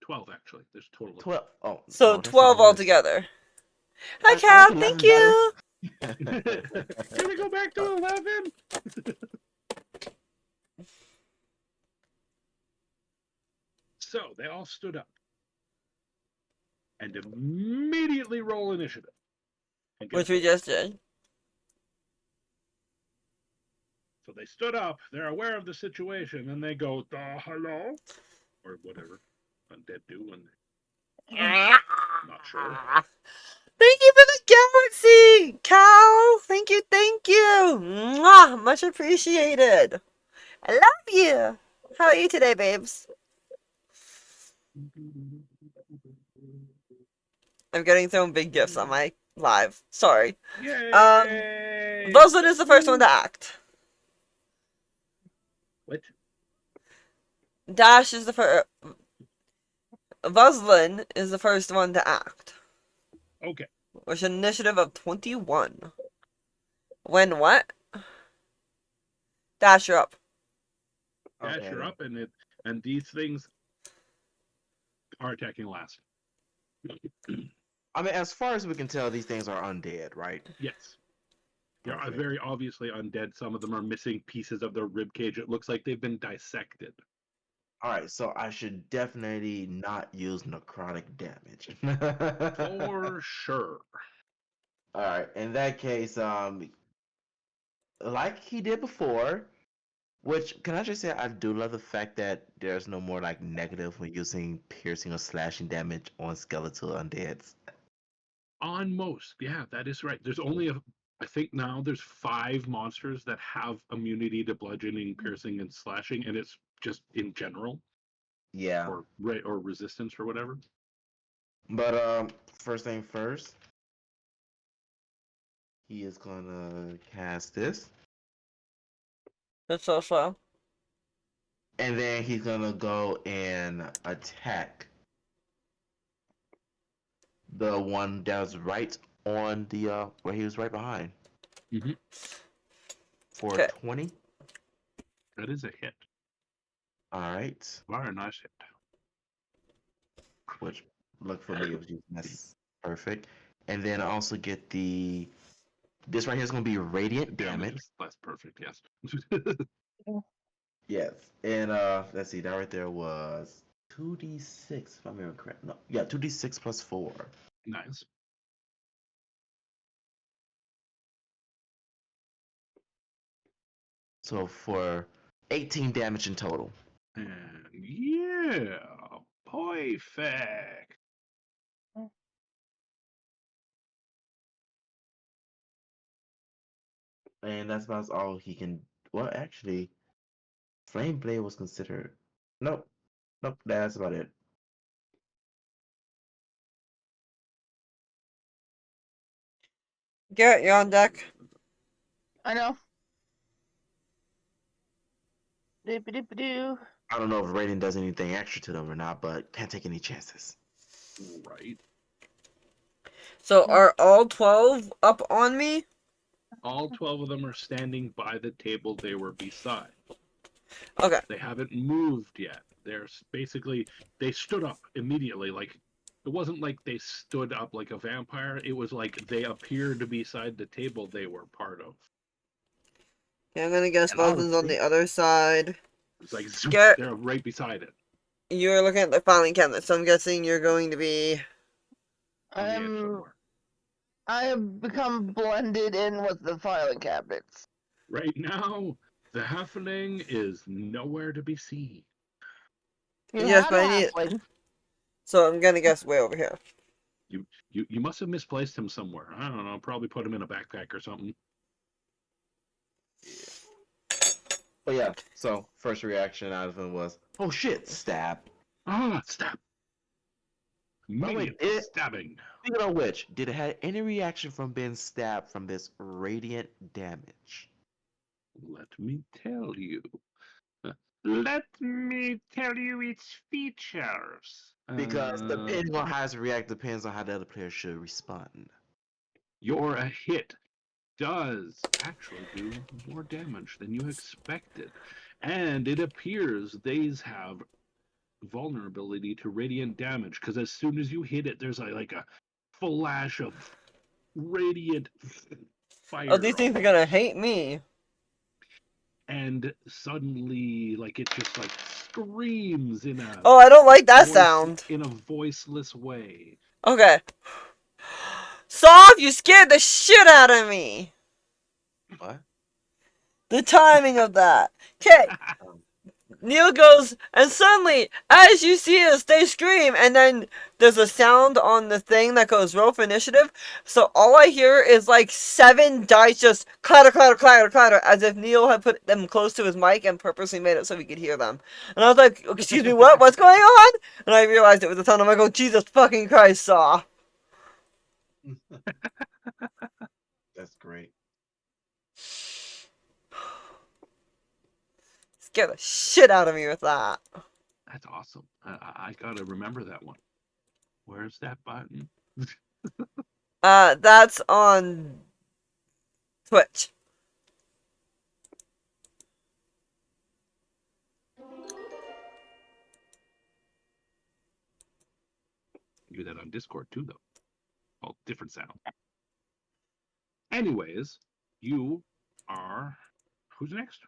12 actually. There's a total of 12. Oh, So well, that's 12 even worse. altogether. Hi, I Cal. like Thank 11 better. you. Can we go back to 11? So they all stood up and immediately roll initiative. And Which guess we what? just did. So they stood up, they're aware of the situation, and they go, hello? Or whatever undead do when they're not sure. Thank you for the galaxy, Cal. Thank you, thank you. Mwah, much appreciated. I love you. How are you today, babes? I'm getting thrown big gifts on my live. Sorry. Yay! Vuzlyn is the first one to act. What? Dash is the first. Vuzlyn is the first one to act. Okay. With an initiative of 21. When what? Dash, you're up. Dash, Okay, you're then. up, and these things are attacking last. I mean, as far as we can tell, these things are undead, right? Yes. They're Perfect. very obviously undead. Some of them are missing pieces of their rib cage. It looks like they've been dissected. All right, so I should definitely not use necrotic damage. For sure. All right, in that case, like he did before, which can I just say I do love the fact that there's no more like negative when using piercing or slashing damage on skeletal undeads. On most, yeah, that is right. There's only I think now there's 5 monsters that have immunity to bludgeoning, piercing, and slashing, and it's just in general, Yeah, or resistance or whatever. but first thing first, he is gonna cast this, That's so slow. and then he's gonna go and attack the one that's right on the where he was right behind Mm-hmm. for Okay. 20. That is a hit. All right, Very nice hit. which look for me was using that's perfect, and then I also get this right here is gonna be radiant damage. That's perfect. Yes. Yes, and let's see, that right there was 2d6 if I remember correct. No, yeah, 2d6 plus 4. Nice. So for 18 damage in total. And yeah, perfect. And that's about all he can. Well, actually, Flame Blade was considered. Nope, nope, that's about it. Garret, you're on deck. I know. Doop-a-doop-a-doo. I don't know if Raiden does anything extra to them or not, but can't take any chances. Right. So are all 12 up on me? All 12 of them are standing by the table they were beside. Okay. They haven't moved yet. They're basically, they stood up immediately. Like, it wasn't like they stood up like a vampire. It was like they appeared beside the table they were part of. Okay, I'm gonna guess And honestly- Vuzlyn's on the other side. It's like, Garret, they're right beside it. you're looking at the filing cabinet, so I'm guessing you're going to be... On the edge somewhere. I have become blended in with the filing cabinets. Right now, the halfling is nowhere to be seen. You Yes, had but a I need... halfling. So I'm gonna guess way over here. You must have misplaced him somewhere. I don't know. Probably put him in a backpack or something. But yeah, so first reaction out of him was, oh shit, stab. Ah, stab. By the way, Immediate stabbing. Speaking of which, did it have any reaction from being stabbed from this radiant damage? Let me tell you. Let me tell you its features. Because depending on how it react depends on how the other player should respond. Your hit does actually do more damage than you expected. And it appears these have vulnerability to radiant damage because as soon as you hit it, there's like a flash of radiant fire. Oh, these things are gonna hate me. And suddenly, like it just like screams in a Oh, I don't like that sound. in a voiceless way. Okay. Soft, you scared the shit out of me. What? The timing of that. Okay. Neil goes, and suddenly, as you see us, they scream, and then there's a sound on the thing that goes roll for initiative. So all I hear is like 7 dice just clatter, clatter, clatter, clatter, as if Neil had put them close to his mic and purposely made it so we could hear them. And I was like, excuse me, what? What's going on? And I realized it was a ton. I'm like, oh, Jesus fucking Christ, Saw. That's great. Scared the shit out of me with that. That's awesome. I gotta remember that one. Where's that button? That's on Twitch. Do that on Discord too, though. Well, different sound. Anyways, you are. Who's next?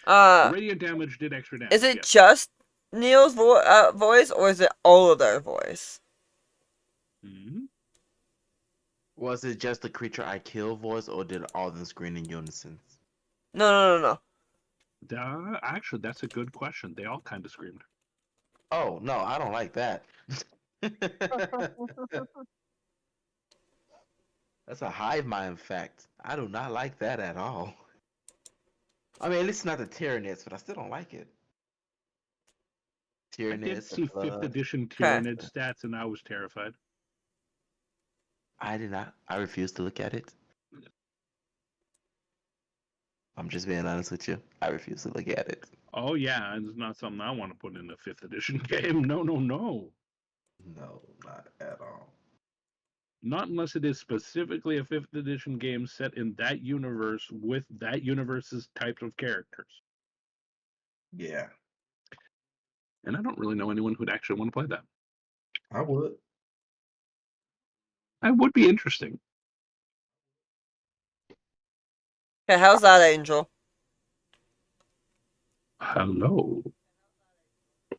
Radiant damage did extra damage. Is it yes. just Neil's voice, or is it all of their voice? Mm-hmm. Was it just the creature I kill voice, or did all of them scream in unison? No. Actually, that's a good question. They all kind of screamed. Oh, no, I don't like that. That's a hive mind fact. I do not like that at all. I mean, at least not the Tyranids, but I still don't like it. I did Tyranids, see the 5th flood. edition Tyranid stats, and I was terrified. I did not. I refuse to look at it. I'm just being honest with you. I refuse to look at it. Oh yeah, it's not something I want to put in a 5th edition game. No. No, not at all. Not unless it is specifically a 5th edition game set in that universe with that universe's types of characters. Yeah, And I don't really know anyone who'd actually want to play that. I would. That would be interesting. Okay, how's that, Angel? Hello.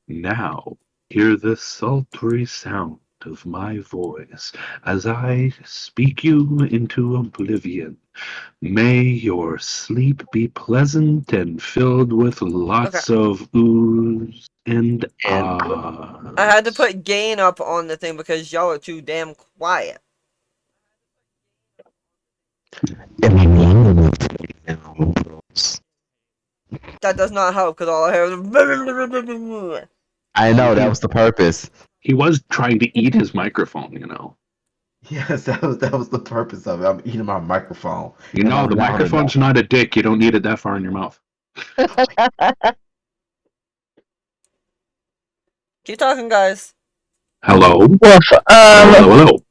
Now, hear the sultry sound of my voice as I speak you into oblivion. May your sleep be pleasant and filled with lots of oohs and ahs. I had to put gain up on the thing because y'all are too damn quiet. That does not help because all I hear is. I know, that was the purpose. He was trying to eat his microphone, you know. Yes, that was the purpose of it. I'm eating my microphone. You know, the microphone's not a dick. You don't need it that far in your mouth. Keep talking, guys. Hello? Hello.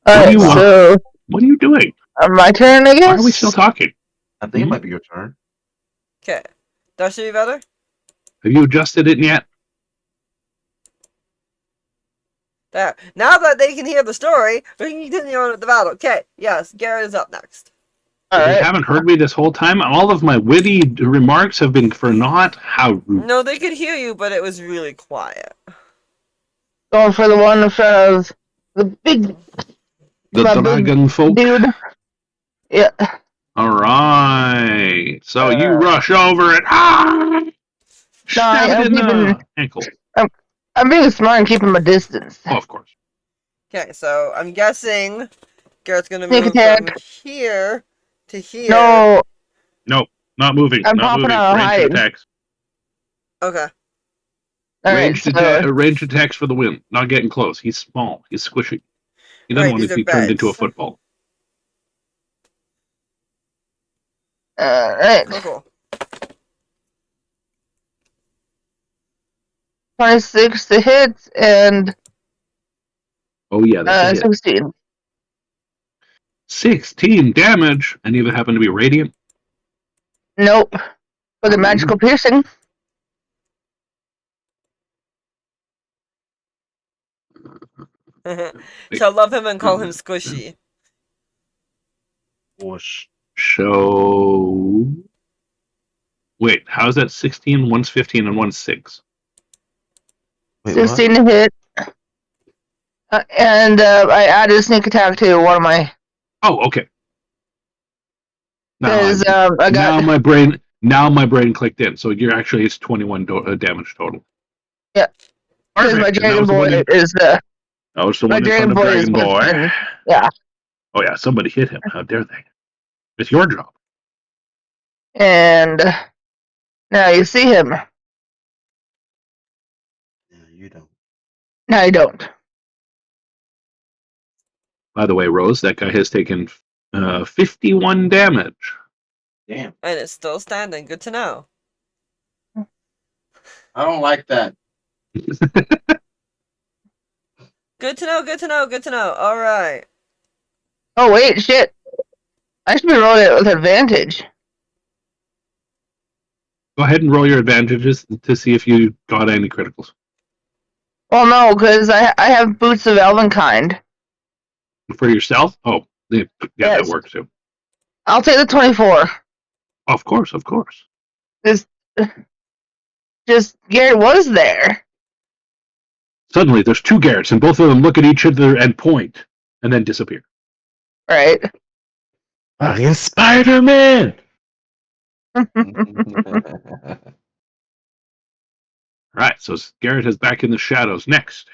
Hello? What are you doing? My turn, I guess. Why are we still talking? I think it might be your turn. Okay. That should be better? Have you adjusted it yet? There. Now that they can hear the story, we can continue on with the battle. Okay, yes, Garret is up next. They haven't heard me this whole time. All of my witty remarks have been for naught. How rude. No, they could hear you, but it was really quiet. Going for the one in front of the big... The dragon folk? Dude. Yeah. Alright. So you rush over it. Ah! Stab it in the ankle. I'm being smart and keeping my distance. Oh, of course. Okay, so I'm guessing Garrett's gonna Sneak move attack. from here to here. No. Nope. Not moving. I'm not popping moving. out Ranged hide. attacks. Okay. Ranged attacks for the win. Not getting close. He's small. He's squishy. He doesn't want to be turned into a football. Alright. Cool. 26 to hit and Oh yeah, that's a hit. 16. 16 damage, and you happen to be radiant. Nope. For the magical piercing. Shall love him and call him Squishy. Show. Wait, how's that 16? One's 15 and one's 6. Wait, 16 to hit. And I added sneak attack to one of my. Oh, okay. Because I got. Now my brain clicked in. So you're actually it's 21 damage total. Yeah. Because my Dragon Boy is the. That was the My one in Dragon front of Boy is Dragon Boy. different. Yeah. Oh yeah, somebody hit him. How dare they? It's your job. And now you see him. Yeah, you don't. Now you don't. By the way, Rose, that guy has taken 51 damage. Damn. And it's still standing. Good to know. I don't like that. Good to know, good to know, good to know. Alright. Oh, wait, shit. I should be rolling it with advantage. Go ahead and roll your advantages to see if you got any criticals. Well, no, because I have Boots of Elvenkind. For yourself? Oh, yeah, Yes. That works too. I'll take the 24. Of course, of course. Just Garret was there. Suddenly, there's two Garrets, and both of them look at each other and point, and then disappear. Right. Fucking Spider-Man! Right, so Garret is back in the shadows. Next.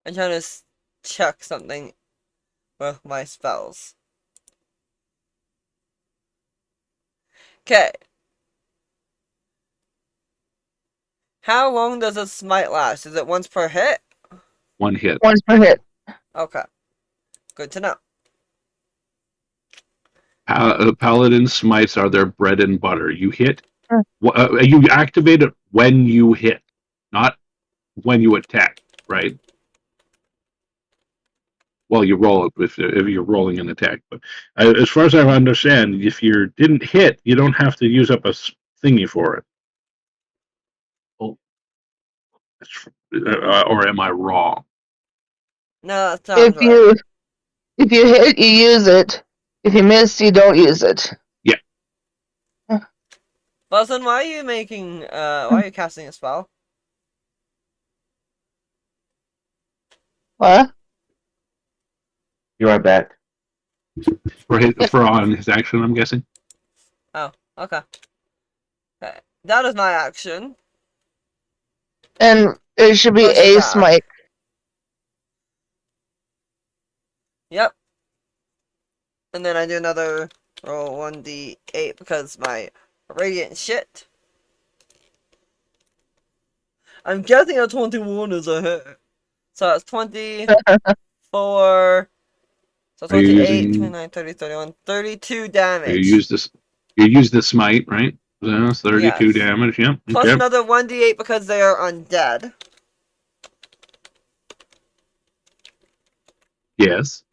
I'm trying to check something with my spells. Okay. How long does a smite last? Is it once per hit? One hit. Once per hit. Okay. Good to know. Paladin smites are their bread and butter. You hit. You activate it when you hit, not when you attack, right? Well, you roll it if you're rolling an attack. But as far as I understand, if you didn't hit, you don't have to use up a thingy for it. Oh, or am I wrong? No, that sounds right. If you hit, you use it. If you miss, you don't use it. Yeah. Vuzlyn, why are you casting a spell? What? You're right back. For on his action, I'm guessing. Oh, okay. Okay. That is my action. And it should be Push a back. smite. Yep. And then I do another roll 1d8 because my radiant shit. I'm guessing a 21 is a hit. So that's 24. So 28, 29, 30, 31, 32 damage. You use this. You use the smite, right? So 32 Yes. damage. Yep. Plus Okay. another 1d8 because they are undead. Yes.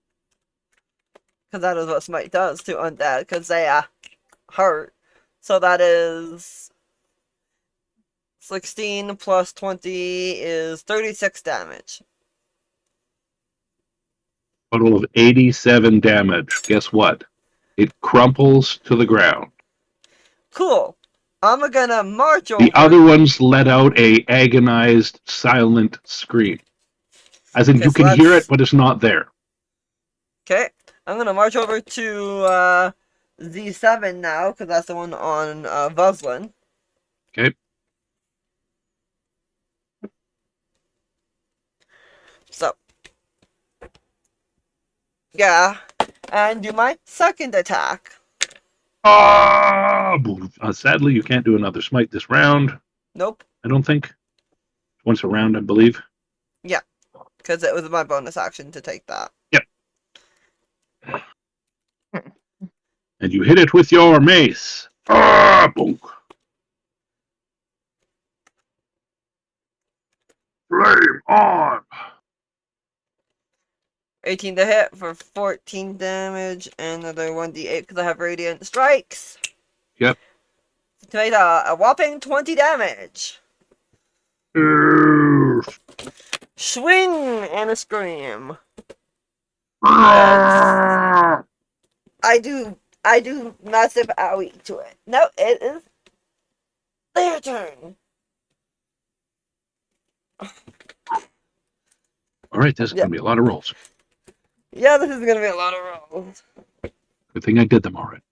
Because that is what smite does to undead. Because they hurt. So that is 16 plus 20 is 36 damage. Total of 87 damage. Guess what? It crumples to the ground. Cool. I'm gonna march over. The other ones let out a agonized, silent scream. As in, Okay, you so can hear that's- it, but it's not there. Okay, I'm gonna march over to Z7 now, because that's the one on Vuzlyn. Okay. So, yeah, and do my second attack. Sadly, you can't do another smite this round. Nope. I don't think. Once a round, I believe. Yeah, because it was my bonus action to take that. Yep. And you hit it with your mace. Boom. Flame on. 18 to hit for 14 damage, and another 1d8 because I have radiant strikes. Yep. To make a whopping 20 damage. Swing gonna scream. I do massive owie to it. No, it is their turn. Alright, this is Yeah. going to be a lot of rolls. Yeah, this is gonna be a lot of rolls. Good thing I did them already.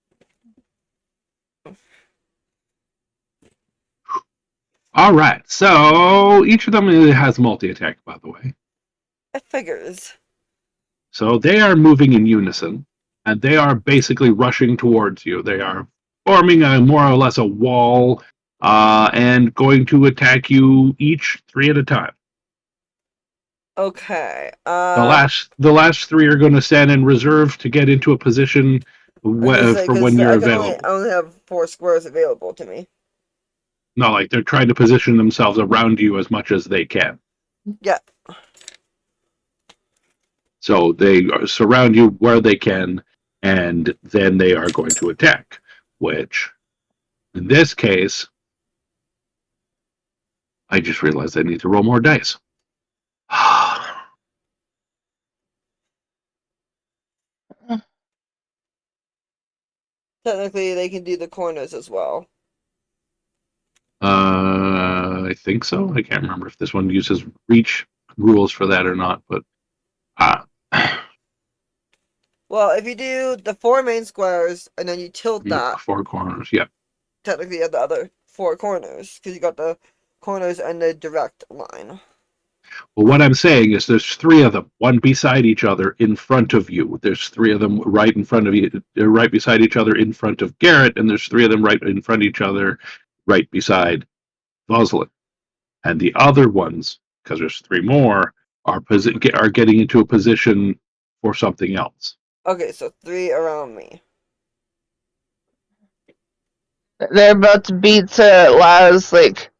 Alright, so each of them has multi-attack, by the way. It figures. So they are moving in unison, and they are basically rushing towards you. They are forming a more or less a wall, and going to attack you each 3 at a time. Okay. The last 3 are going to stand in reserve to get into a position for when you're available. I only have 4 squares available to me. No, like they're trying to position themselves around you as much as they can. Yeah. So they surround you where they can, and then they are going to attack, which, in this case, I just realized I need to roll more dice. Technically, they can do the corners as well. I think so. I can't remember if this one uses reach rules for that or not, but Well, if you do the 4 main squares and then you tilt that, 4 corners. Yeah. technically you have the other 4 corners because you got the corners and the direct line. Well, what I'm saying is there's 3 of them, one beside each other in front of you. There's 3 of them right in front of you, right beside each other in front of Garret, and there's 3 of them right in front of each other right beside Vuzlyn. And the other ones, because there's 3 more, are getting into a position for something else. Okay, so 3 around me. They're about to beat Laz like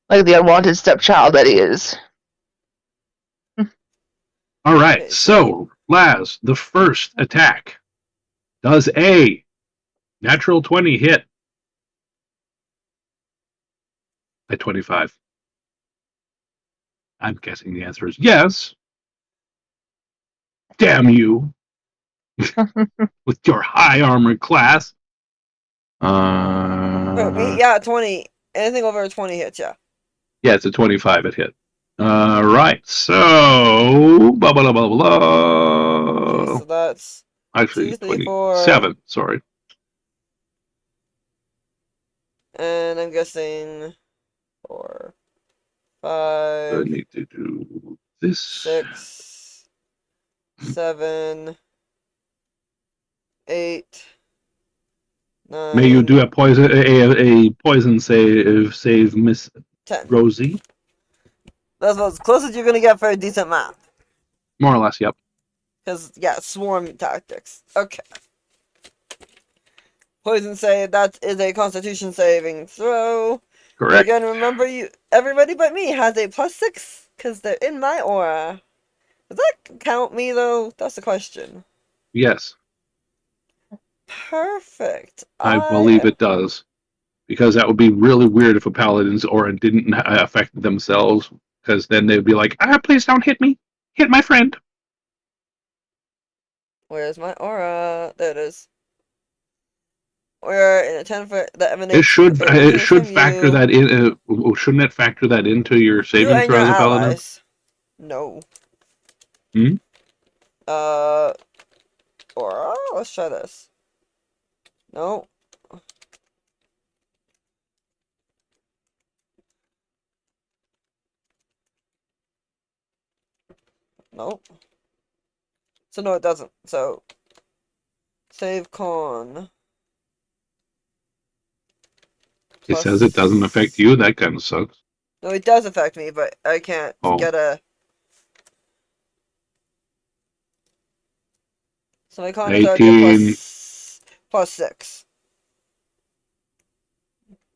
the unwanted stepchild that he is. All right, Okay, so Laz, the first attack does a natural 20 hit at 25. I'm guessing the answer is yes. Damn you. With your high armor class. Yeah, 20. Anything over a 20 hits, yeah. Yeah, it's a 25 it hit. Right, so blah blah blah blah blah. Okay, so that's Actually 2, 3, 4. 27, sorry. And I'm guessing 4, I 5, need to do this. 6, 7, 8, 9. May you do a poison save, Miss 10. Rosie. That's about as close as you're gonna get for a decent map. More or less, yep. Because, yeah, swarm tactics. Okay. Poison save, that is a constitution saving throw. Correct. Again, remember, everybody but me has a +6, because they're in my aura. Does that count me, though? That's the question. Yes. Perfect. I believe it does. Because that would be really weird if a paladin's aura didn't affect themselves. Because then they'd be like, please don't hit me. Hit my friend. Where's my aura? There it is. We're in a 10-foot that emanates. It should factor you. that in. Shouldn't it factor that into your saving You and throw your as a paladin? allies. No. Hmm? Aura? Let's try this. No. Nope. So no, it doesn't. So save con. It says it doesn't affect you. That kind of sucks. No, it does affect me, but I can't get a. So my con is already plus 6.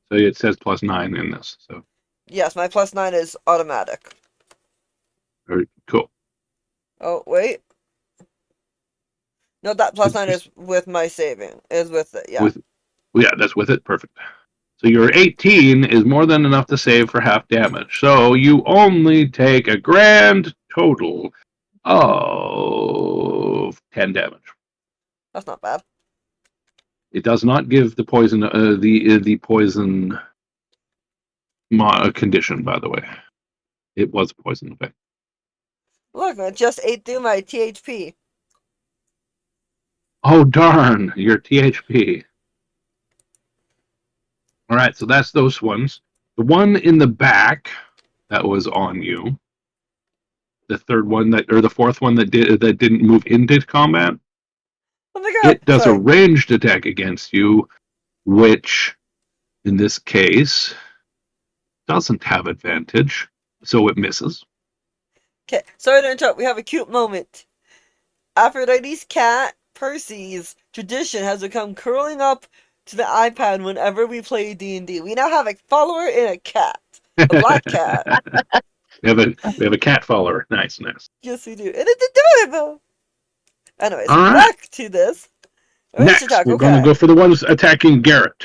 So it says +9 in this. So yes, my +9 is automatic. very cool. Oh wait. No, that +9 is with my saving. Is with it, yeah. Yeah, that's with it. Perfect. So your 18 is more than enough to save for half damage. So you only take a grand total of 10 damage. That's not bad. It does not give the poison the poison condition, by the way. It was a poison effect. Look, I just ate through my THP. Oh darn, your THP. All right, so that's those ones. The one in the back that was on you. The third one or the fourth one that didn't move into combat. Oh my god! It does Sorry. a ranged attack against you, which in this case doesn't have advantage, so it misses. Okay, sorry to interrupt. We have a cute moment. Aphrodite's cat, Percy's tradition has become curling up to the iPad whenever we play D&D. We now have a follower and a cat. A black cat. we have a cat follower. Nice. Yes, we do. And it's adorable. Anyways, All right. back to this. Next, attack, we're okay. going to go for the ones attacking Garret.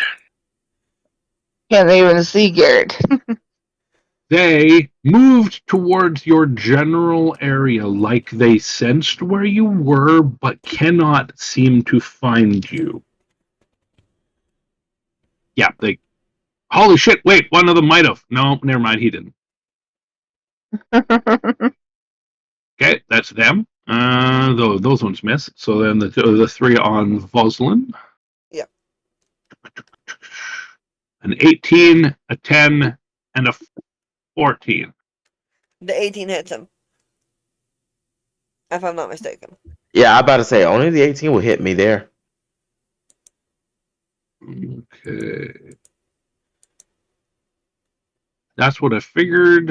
Can't even see Garret. They moved towards your general area like they sensed where you were, but cannot seem to find you. Yeah, they... Holy shit, wait, one of them might have. No, never mind, he didn't. Okay, that's them. Those ones miss. So then the three on Vuzlyn. Yep. An 18, a 10, and a 14. The 18 hits him. If I'm not mistaken. Yeah, I'm about to say, only the 18 will hit me there. Okay. That's what I figured.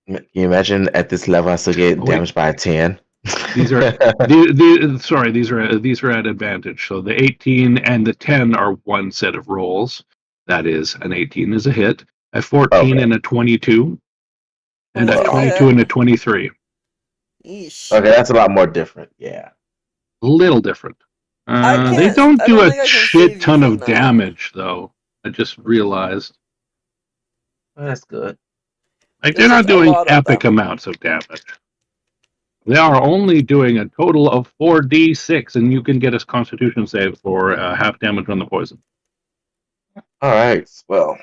Can you imagine at this level I still get damaged by a 10? These are these are at advantage. So the 18 and the 10 are one set of rolls. That is, an 18 is a hit, a 14 and a 22, and a 22 and a 23. Yeesh. Okay, that's a lot more different. Yeah. A little different. They don't do a shit ton of damage, though. I just realized. Well, that's good. Like, they're not doing epic amounts of damage. They are only doing a total of 4d6, and you can get a Constitution save for half damage on the poison. All right. Well,